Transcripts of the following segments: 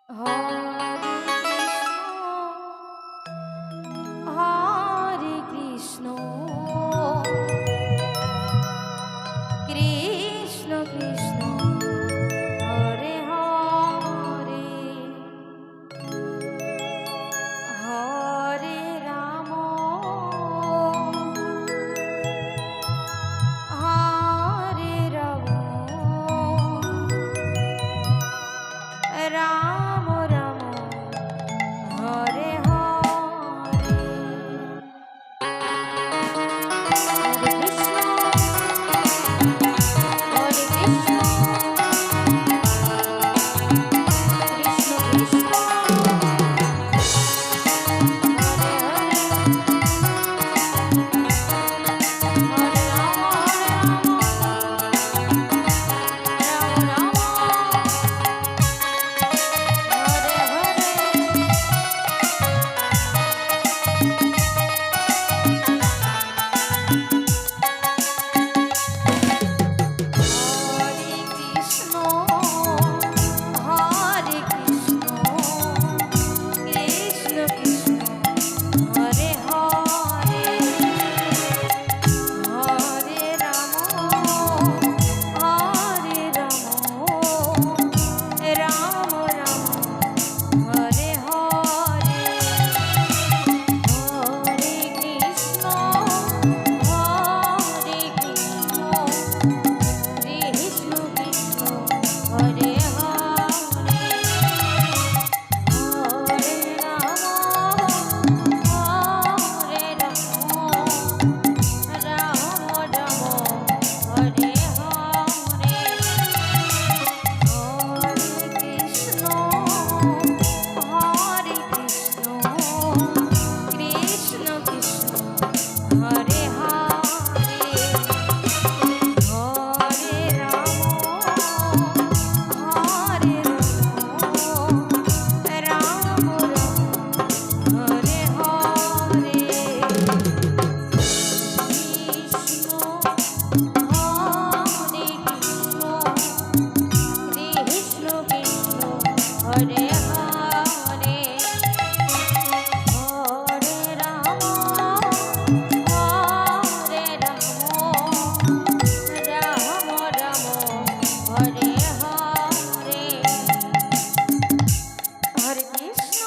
Hare Krishna Krishna Krishna Hare Hare Hare Ram Hare Ram Ram Ram Hare Hare Hare Krishna Hare Krishna Krishna Krishna Hare Hare Hare Ram Ram Ram Hare Hare Hare Krishna Hare Krishna Krishna Krishna Hare Hare Hare Ram Hare Ram Ram Ram Hare Hare Hare Krishna Hare Krishna Krishna Krishna Hare Hare Hare Ram Hare Ram Ram Ram Hare Hare Hare Krishna Hare Krishna Krishna Krishna Hare Hare Hare Ram Hare Ram Ram Ram Hare Hare Krishna Hare Krishna Krishna Krishna Hare Hare Hare Ram Hare Ram Ram Ram Hare Hare Hare Krishna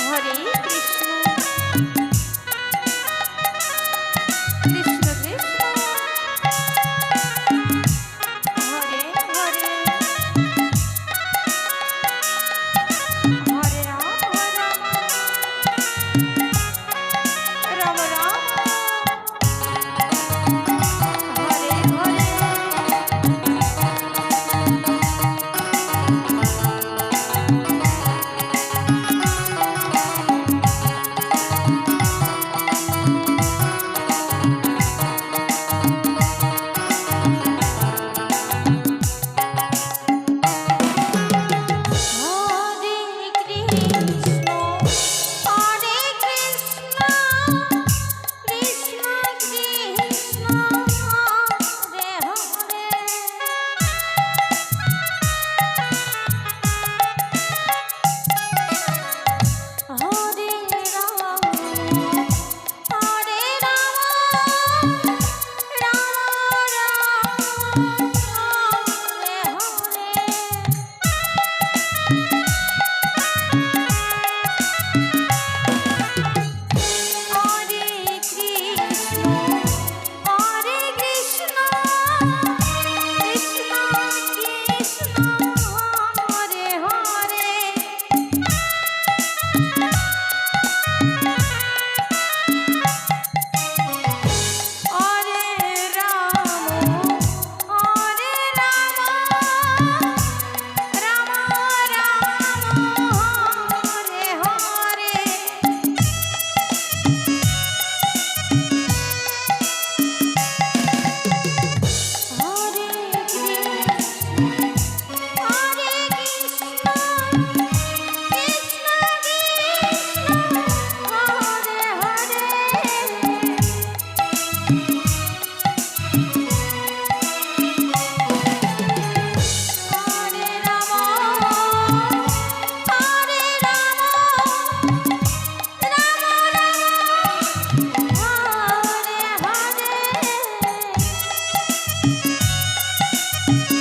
Hare Krishna Krishna Krishna Krishna